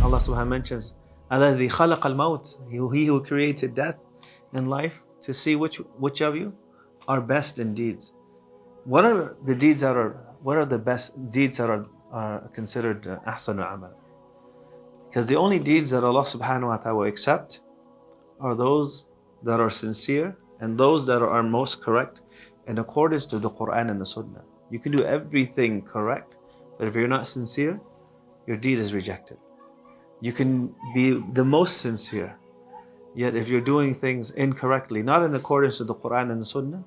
Allah subhanahu wa ta'ala mentions, الَّذِي خَلَقَ الْمَوْتِ, He who created death and life to see which of you are best in deeds. What are the best deeds that are considered ahsanu amal? Because the only deeds that Allah subhanahu wa ta'ala will accept are those that are sincere and those that are most correct in accordance to the Qur'an and the Sunnah. You can do everything correct, but if you're not sincere, your deed is rejected. You can be the most sincere, yet if you're doing things incorrectly, not in accordance to the Qur'an and the Sunnah,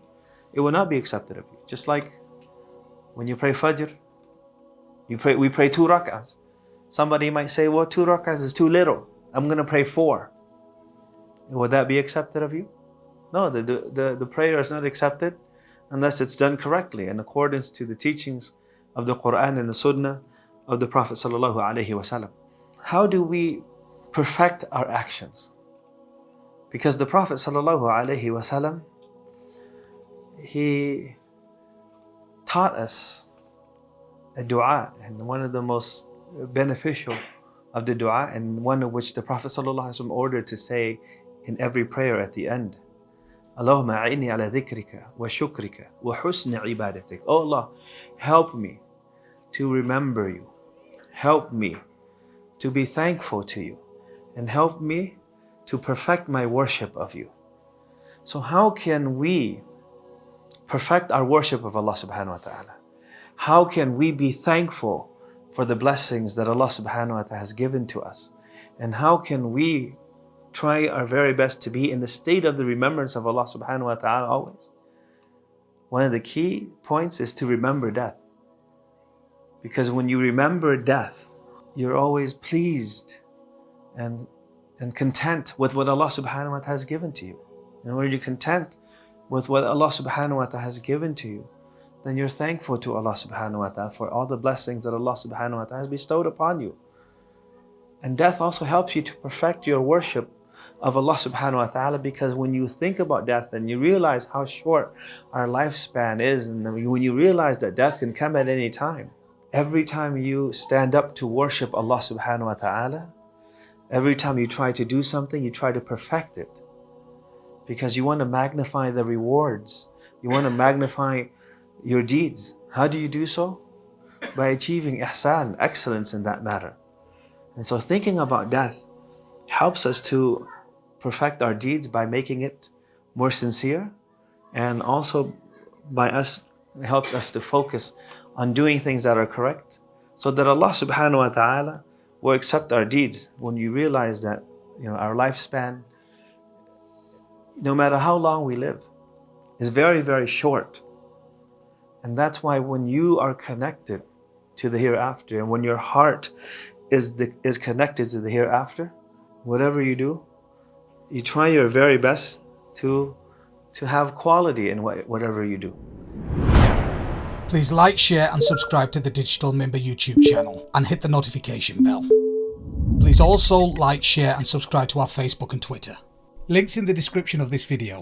it will not be accepted of you. Just like when you pray Fajr, we pray 2 rak'ahs. Somebody might say, well, 2 rak'ahs is too little. I'm going to pray 4. Would that be accepted of you? No, the prayer is not accepted unless it's done correctly in accordance to the teachings of the Qur'an and the Sunnah of the Prophet sallallahu alaihi wasallam. How do we perfect our actions? Because the Prophet sallallahu alaihi wasallam, he taught us a dua, and one of the most beneficial of the dua, and one of which the Prophet ﷺ ordered to say in every prayer at the end. Allahumma a'inni ala dhikrika wa shukrika wa husni ibadatik. Oh Allah, help me to remember you. Help me to be thankful to you. And help me to perfect my worship of you. So how can we perfect our worship of Allah subhanahu wa ta'ala? How can we be thankful for the blessings that Allah subhanahu wa ta'ala has given to us? And how can we try our very best to be in the state of the remembrance of Allah subhanahu wa ta'ala always? One of the key points is to remember death. Because when you remember death, you're always pleased and content with what Allah subhanahu wa ta'ala has given to you. And when you're content with what Allah subhanahu wa ta'ala has given to you, then you're thankful to Allah subhanahu wa ta'ala for all the blessings that Allah subhanahu wa ta'ala has bestowed upon you. And death also helps you to perfect your worship of Allah subhanahu wa ta'ala, because when you think about death and you realize how short our lifespan is, and when you realize that death can come at any time, every time you stand up to worship Allah subhanahu wa ta'ala, every time you try to do something, you try to perfect it. Because you want to magnify the rewards. You want to magnify your deeds. How do you do so? By achieving ihsan, excellence in that matter. And so thinking about death helps us to perfect our deeds by making it more sincere, and also helps us to focus on doing things that are correct, so that Allah subhanahu wa ta'ala will accept our deeds. When you realize that our lifespan, no matter how long we live, is very, very short. And that's why when you are connected to the hereafter, and when your heart is connected to the hereafter, whatever you do, you try your very best to have quality in whatever you do. Please like, share and subscribe to the Digital Mimbar YouTube channel and hit the notification bell. Please also like, share and subscribe to our Facebook and Twitter. Links in the description of this video.